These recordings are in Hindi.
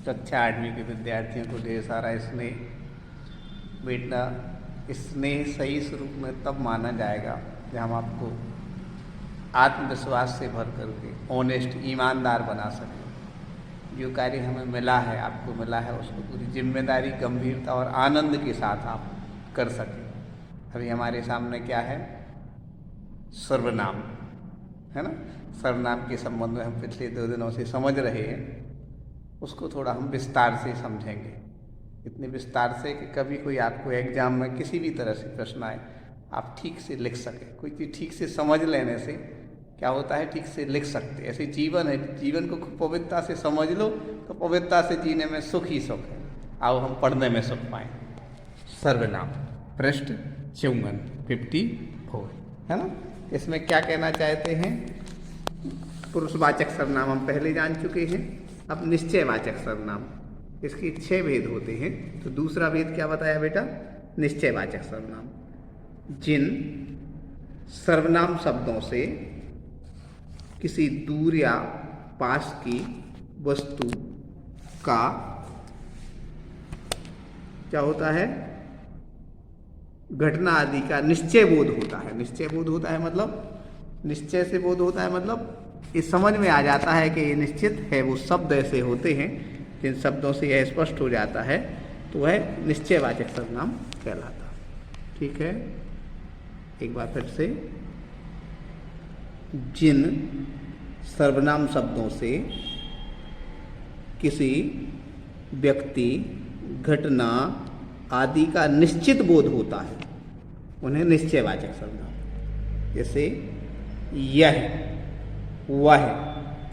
कक्षा 8वीं के विद्यार्थियों को ढेर सारा स्नेह। बेटा, स्नेह सही स्वरूप में तब माना जाएगा जब हम आपको आत्मविश्वास से भर करके ऑनेस्ट ईमानदार बना सकें। जो कार्य हमें मिला है, आपको मिला है, उसको पूरी जिम्मेदारी, गंभीरता और आनंद के साथ आप कर सकें। अभी हमारे सामने क्या है? सर्वनाम है ना। सर्वनाम के संबंध में हम पिछले 2 दिनों से समझ रहे हैं, उसको थोड़ा हम विस्तार से समझेंगे। इतने विस्तार से कि कभी कोई आपको एग्जाम में किसी भी तरह से प्रश्न आए, आप ठीक से लिख सकें। कोई चीज़ ठीक से समझ लेने से क्या होता है, ठीक से लिख सकते। ऐसे जीवन है, जीवन को खूब पवित्रता से समझ लो तो पवित्रता से जीने में सुख ही सुख है। आओ हम पढ़ने में सुख पाएँ। सर्वनाम पृष्ठ 54 है ना। इसमें क्या कहना चाहते हैं? पुरुषवाचक सर्वनाम हम पहले जान चुके हैं। अब निश्चयवाचक सर्वनाम, इसके 6 भेद होते हैं। तो दूसरा भेद क्या बताया बेटा? निश्चयवाचक सर्वनाम। जिन सर्वनाम शब्दों से किसी दूर या पास की वस्तु का क्या होता है, घटना आदि का निश्चय बोध होता है। निश्चय बोध होता है मतलब, निश्चय से बोध होता है मतलब ये समझ में आ जाता है कि ये निश्चित है। वो शब्द ऐसे होते हैं जिन शब्दों से यह स्पष्ट हो जाता है, तो वह निश्चयवाचक सर्वनाम कहलाता। ठीक है, एक बार फिर से। जिन सर्वनाम शब्दों से किसी व्यक्ति, घटना आदि का निश्चित बोध होता है, उन्हें निश्चयवाचक सर्वनाम। जैसे यह, वह,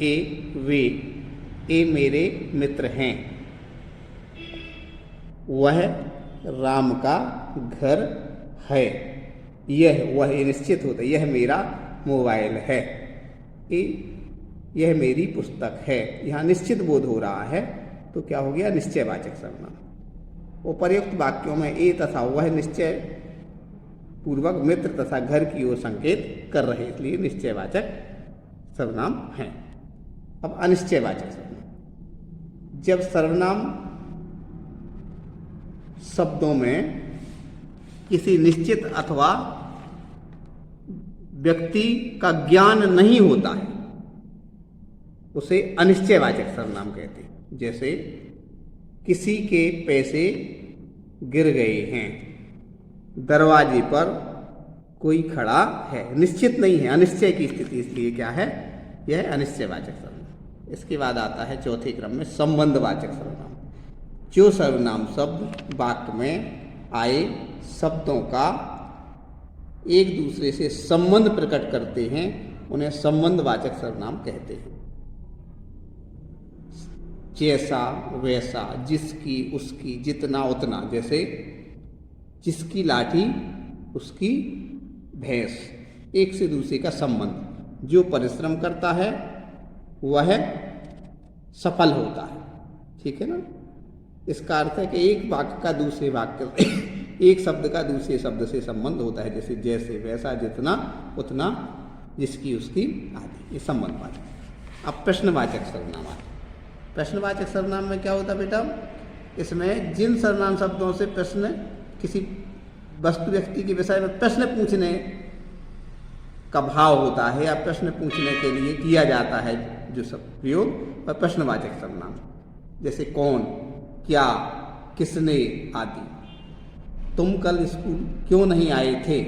ए, वे, ए मेरे मित्र हैं, वह राम का घर है, यह, वह, ये निश्चित होता है। यह मेरा मोबाइल है, यह मेरी पुस्तक है। यहाँ निश्चित बोध हो रहा है तो क्या हो गया? निश्चयवाचक सर्वनाम। उपर्युक्त वाक्यों में ए तथा वह निश्चय पूर्वक मित्र तथा घर की ओर संकेत कर रहे, इसलिए निश्चयवाचक सर्वनाम है। अब अनिश्चयवाचक सर्वनाम। जब सर्वनाम शब्दों में किसी निश्चित अथवा व्यक्ति का ज्ञान नहीं होता है, उसे अनिश्चयवाचक सर्वनाम कहते हैं। जैसे किसी के पैसे गिर गए हैं, दरवाजे पर कोई खड़ा है, निश्चित नहीं है, अनिश्चय की स्थिति, इसलिए क्या है? यह अनिश्चयवाचक सर्वनाम। इसके बाद आता है चौथे क्रम में संबंधवाचक सर्वनाम। जो सर्वनाम शब्द वाक्य में आए शब्दों का एक दूसरे से संबंध प्रकट करते हैं, उन्हें संबंधवाचक सर्वनाम कहते हैं। जैसा, वैसा, जिसकी, उसकी, जितना, उतना। जैसे जिसकी लाठी, उसकी भैंस, एक से दूसरे का संबंध। जो परिश्रम करता है वह सफल होता है। ठीक है ना। इसका अर्थ है कि एक वाक्य का दूसरे वाक्य एक शब्द का दूसरे शब्द से संबंध होता है। जैसे जैसे, वैसा, जितना, उतना, जिसकी, उसकी आदि, ये संबंधवाचक। अब प्रश्नवाचक सर्वनाम आते। प्रश्नवाचक सर्वनाम में क्या होता है बेटा? इसमें जिन सर्वनाम शब्दों से प्रश्न, किसी वस्तु, व्यक्ति के विषय में प्रश्न पूछने का भाव होता है या प्रश्न पूछने के लिए किया जाता है जो सब प्रयोग, और प्रश्नवाचक सर्वनाम। जैसे कौन, क्या, किसने आदि। तुम कल स्कूल क्यों नहीं आए थे?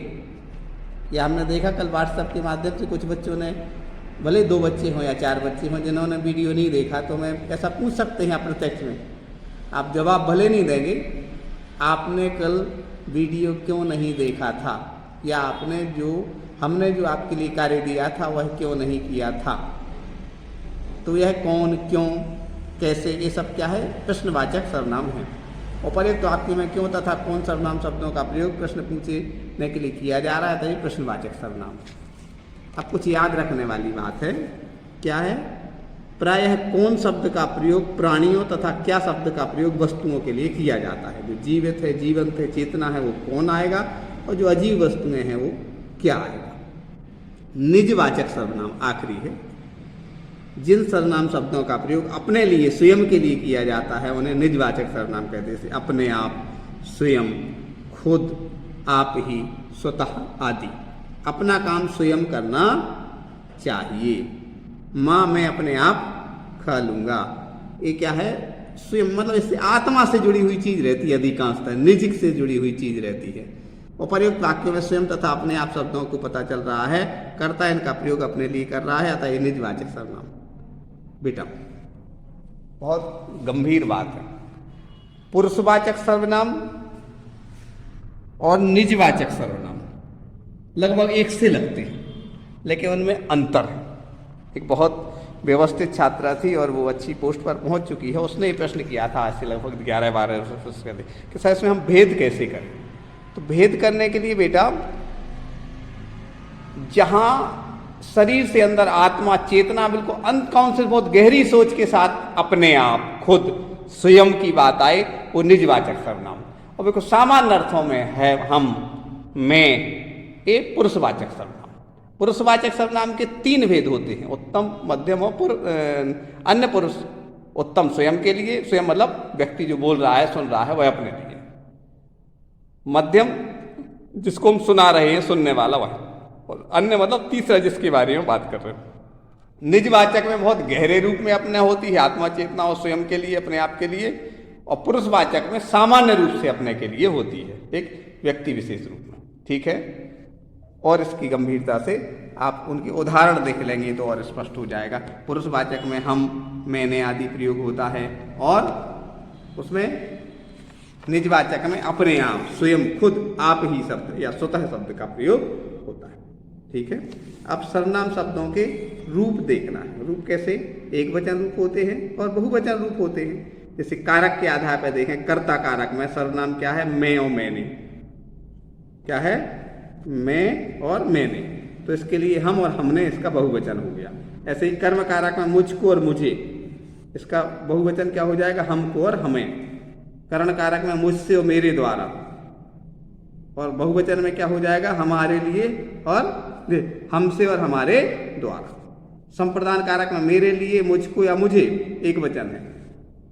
या हमने देखा कल व्हाट्सएप के माध्यम से कुछ बच्चों ने, भले 2 बच्चे हों या 4 बच्चे हों, जिन्होंने वीडियो नहीं देखा, तो मैं ऐसा पूछ सकते हैं प्रत्यक्ष में। आप जवाब भले नहीं देंगे, आपने कल वीडियो क्यों नहीं देखा था, या हमने जो आपके लिए कार्य दिया था वह क्यों नहीं किया था। तो यह कौन, क्यों, कैसे, ये सब क्या है? प्रश्नवाचक सर्वनाम है। उपर्युक्त वाक्य में क्यों तथा कौन सर्वनाम शब्दों का प्रयोग प्रश्न पूछने के लिए किया जा रहा है, तो ये प्रश्नवाचक सर्वनाम। अब कुछ याद रखने वाली बात है। क्या है? प्रायः कौन शब्द का प्रयोग प्राणियों तथा क्या शब्द का प्रयोग वस्तुओं के लिए किया जाता है। जो जीवित है, जीवंत है, चेतना है, वो कौन आएगा, और जो अजीव वस्तुएं हैं वो क्या आएगा। निजवाचक सर्वनाम आखिरी है। जिन सर्वनाम शब्दों का प्रयोग अपने लिए स्वयं के लिए किया जाता है उन्हें निजवाचक सर्वनाम कहते हैं। जैसे अपने आप, स्वयं, खुद, आप ही, स्वतः आदि। अपना काम स्वयं करना चाहिए। माँ मैं अपने आप खा लूँगा, ये क्या है? स्वयं, मतलब इससे आत्मा से जुड़ी हुई चीज रहती है, अधिकांशतः निजिक से जुड़ी हुई चीज रहती है। और प्रयुक्त वाक्यों में स्वयं तथा अपने आप शब्दों को पता चल रहा है, कर्ता इनका प्रयोग अपने लिए कर रहा है, अतः ये निजवाचक सर्वनाम। बेटा बहुत गंभीर बात है। पुरुषवाचक सर्वनाम और निजवाचक सर्वनाम लगभग एक से लगते हैं, लेकिन उनमें अंतर है। एक बहुत व्यवस्थित छात्रा थी और वो अच्छी पोस्ट पर पहुंच चुकी है, उसने ये प्रश्न किया था आज से लगभग 11-12 वर्ष पहले कि सर इसमें हम भेद कैसे करें। तो भेद करने के लिए बेटा, जहां शरीर से अंदर आत्मा, चेतना बिल्कुल अनकॉन्शियस, बहुत गहरी सोच के साथ अपने आप, खुद, स्वयं की बात आए, वो निजवाचक सर्वनाम। और बिल्कुल सामान्य अर्थों में है हम, मैं, ये पुरुषवाचक सर्वनाम। पुरुषवाचक सर्वनाम के 3 भेद होते हैं, उत्तम, मध्यम और अन्य पुरुष। उत्तम स्वयं के लिए, स्वयं मतलब व्यक्ति जो बोल रहा है, सुन रहा है, वह अपने लिए। मध्यम जिसको हम सुना रहे हैं, सुनने वाला वह। और अन्य मतलब तीसरा जिसके बारे में बात कर रहे हैं। निजवाचक में बहुत गहरे रूप में अपने होती है, आत्मा, चेतना और स्वयं के लिए, अपने आप के लिए। और पुरुषवाचक में सामान्य रूप से अपने के लिए होती है, एक व्यक्ति विशेष रूप में। ठीक है, और इसकी गंभीरता से आप उनके उदाहरण देख लेंगे तो और स्पष्ट हो जाएगा। पुरुषवाचक में हम, मैंने आदि प्रयोग होता है, और उसमें निजवाचक में अपने आप, स्वयं, खुद, आप ही शब्द या स्वतः शब्द का प्रयोग होता है। ठीक है, अब सर्वनाम शब्दों के रूप देखना है। रूप कैसे? एक वचन रूप होते हैं और बहुवचन रूप होते हैं। जैसे कारक के आधार पर देखें, कर्ता कारक में सर्वनाम क्या है? मैं और मैंने। क्या है? मैं और मैंने। तो इसके लिए हम और हमने, इसका बहुवचन हो गया। ऐसे ही कर्म कारक में मुझको और मुझे, इसका बहुवचन क्या हो जाएगा? हमको और हमें। करण कारक में मुझसे और मेरे द्वारा, और बहुवचन में क्या हो जाएगा? हमारे लिए और हमसे और हमारे द्वारा। संप्रदान कारक में मेरे लिए, मुझको या मुझे, एक वचन है,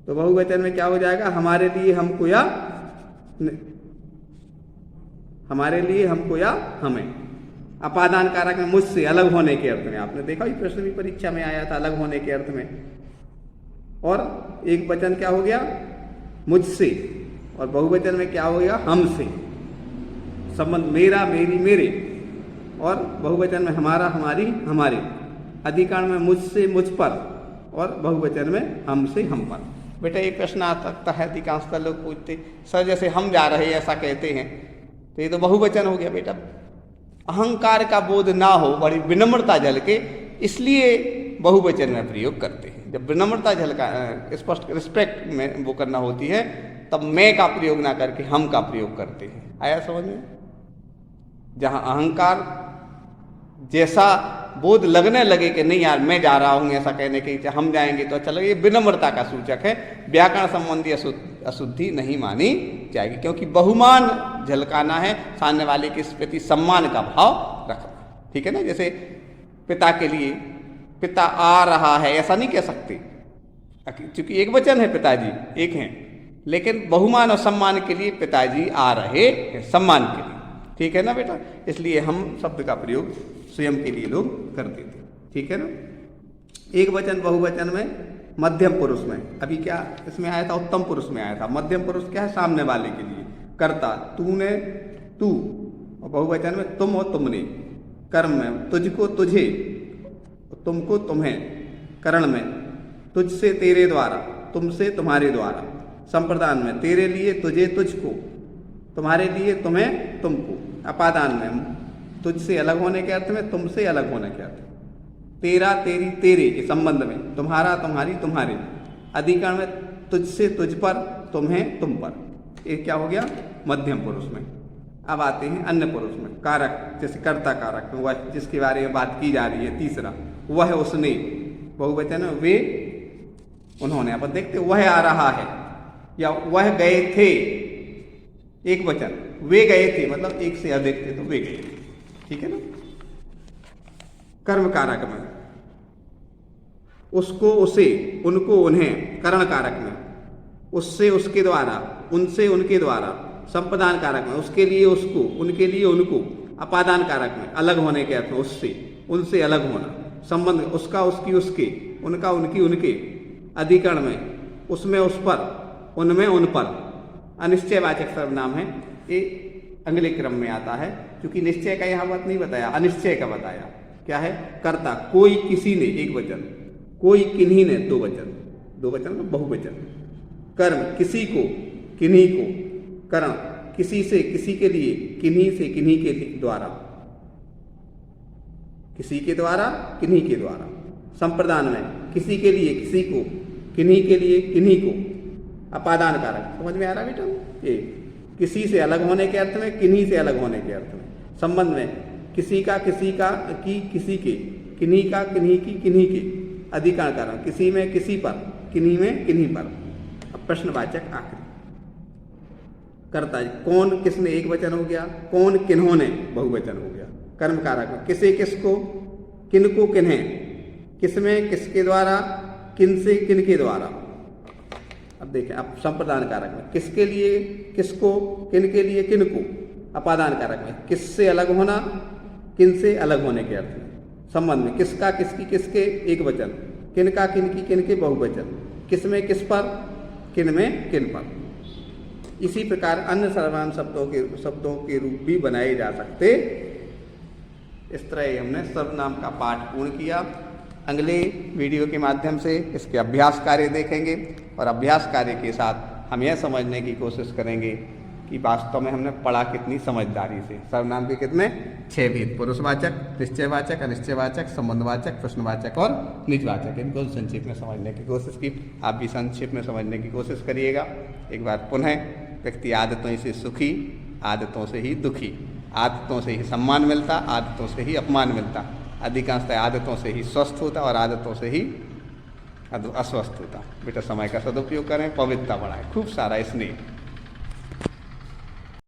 तो बहुवचन में क्या हो जाएगा? हमारे लिए, हमको या हमारे लिए, हमको या हमें। अपादान कारक में मुझसे, अलग होने के अर्थ में। आपने देखा ये प्रश्न भी परीक्षा में आया था, अलग होने के अर्थ में। और एक वचन क्या हो गया? मुझसे। और बहुवचन में क्या हो गया? हमसे। संबंध मेरा, मेरी, मेरे। और बहुवचन में हमारा, हमारी, हमारे। अधिकरण में मुझसे, मुझ पर। और बहुवचन में हमसे, हम पर। बेटा एक प्रश्न आ सकता है, अधिकांशतः लोग पूछते, सर जैसे हम जा रहे हैं ऐसा कहते हैं, तो ये तो बहुवचन हो गया। बेटा अहंकार का बोध ना हो, बड़ी विनम्रता झलके, इसलिए बहुवचन में प्रयोग करते हैं। जब विनम्रता झलका, स्पष्ट रिस्पेक्ट में वो करना होती है, तब मैं का प्रयोग ना करके हम का प्रयोग करते हैं। आया समझ में? जहां अहंकार जैसा बोध लगने लगे कि नहीं यार मैं जा रहा हूं, ऐसा कहने के हम जाएंगे तो अच्छा लगे, ये विनम्रता का सूचक है। व्याकरण संबंधी अशुद्धि नहीं मानी जाएगी, क्योंकि बहुमान झलकाना है, सामने वाले के प्रति सम्मान का भाव रखना। ठीक है ना? जैसे पिता के लिए पिता आ रहा है ऐसा नहीं कह सकते, क्योंकि एक वचन है, पिताजी एक हैं, लेकिन बहुमान और सम्मान के लिए पिताजी आ रहे हैं, सम्मान के लिए। ठीक है ना बेटा? इसलिए हम शब्द का प्रयोग स्वयं के लिए लोग करते थे। ठीक है ना? एक वचन बहुवचन में, मध्यम पुरुष में, अभी क्या इसमें आया था? उत्तम पुरुष में आया था। मध्यम पुरुष क्या है? सामने वाले के लिए। कर्ता तूने, तू, और बहुवचन में तुम और तुमने। कर्म में तुझको, तुझे, तुमको, तुम्हें। करण में तुझसे, तेरे द्वारा, तुमसे, तुम्हारे द्वारा। संप्रदान में तेरे लिए, तुझे, तुझको, तुम्हारे लिए, तुम्हें, तुमको। अपादान में तुझसे अलग होने के अर्थ में, तुमसे अलग होने के अर्थ में। तेरा, तेरी, तेरे के संबंध में। तुम्हारा, तुम्हारी, तुम्हारे। अधिकरण में तुझसे, तुझ पर, तुम्हें, तुम पर। ये क्या हो गया? मध्यम पुरुष में। अब आते हैं अन्य पुरुष में। कारक जैसे कर्ता कारक में, वह जिसके बारे में बात की जा रही है, तीसरा, वह, उसने। बहुवचन में वे, उन्होंने। अब देखते वह आ रहा है, या वह गए थे, एक वचन। वे गए थे मतलब एक से अधिक थे, तो वे गए थे। ठीक है ना? कर्म कारक में उसको, उसे, उनको, उन्हें, करण कारक में, उससे, उसके द्वारा, उनसे, उनके द्वारा, संप्रदान कारक में, उसके लिए, उसको, उनके लिए, उनको, अपादान कारक में, अलग होने के अर्थ में, उससे, उनसे अलग होना, संबंध, उसका, उसकी, उसके, उनका, उनकी, उनके, अधिकरण में, उसमें, उस पर, उनमें, उन पर, अनिश्चयवाचक सर्वनाम है। ये अगले क्रम में आता है, क्योंकि निश्चय का यहाँ बात नहीं बताया, अनिश्चय का बताया। क्या है? कर्ता, कोई किसी ने, एक वचन, कोई किन्हीं ने, दो वचन, दो वचन का बहुवचन। कर्म, किसी को, किन्हीं को, करण, किसी से, किसी के लिए, किन्हीं से, किन्हीं के द्वारा, किसी के द्वारा, किन्हीं के द्वारा। संप्रदान में, किसी के लिए, किसी को, किन्हीं के लिए, किन्हीं को, अपादान कारक। समझ में आ रहा बेटा? ये किसी से अलग होने के अर्थ में, किन्हीं से अलग होने के अर्थ में। संबंध में, किसी का, किसी का, की, किसी के, किन्हीं का, किन्हीं की, किन्हीं के, अधिकरण कारण, किसी में, किसी पर, किन्हीं में, किन्हीं पर। अब प्रश्नवाचक आखिरी। कर्ता, कौन, किसने, एक वचन हो गया, कौन, किन्होंने, बहुवचन हो गया। कर्म कारक में, किसे, किसको, किनको, किन्हें, किसमें, किसके द्वारा, किनसे, किनके द्वारा। अब देखें, अब संप्रदान कारक में, किसके लिए, किसको, किनके लिए, किनको, अपादान कारक में, किससे अलग होना, किनसे अलग होने के अर्थ में। संबंध में, किसका, किसकी, किसके, एक वचन, किनका, किनकी, किनके, बहुवचन, किसमें, किस पर, किन में, किन पर। इसी प्रकार अन्य सर्वनाम शब्दों के रूप भी बनाए जा सकते। इस तरह हमने सर्वनाम का पाठ पूर्ण किया। अगले वीडियो के माध्यम से इसके अभ्यास कार्य देखेंगे और अभ्यास कार्य के साथ हम यह समझने की कोशिश करेंगे कि वास्तव में हमने पढ़ा कितनी समझदारी से। सर्वनाम के कितने? 6 भेद, पुरुषवाचक, निश्चयवाचक, अनिश्चयवाचक, संबंधवाचक, प्रश्नवाचक और निजवाचक। इनको संक्षेप में समझने की कोशिश की। आप भी संक्षेप में समझने की कोशिश करिएगा। एक बार पुनः, व्यक्ति आदतों से सुखी, आदतों से ही दुखी, आदतों से ही सम्मान मिलता, आदतों से ही अपमान मिलता, अधिकांशतः आदतों से ही स्वस्थ होता और आदतों से ही अस्वस्थ होता। बेटा समय का सदुपयोग करें, पवित्रता बढ़ाएं, खूब सारा स्नेह।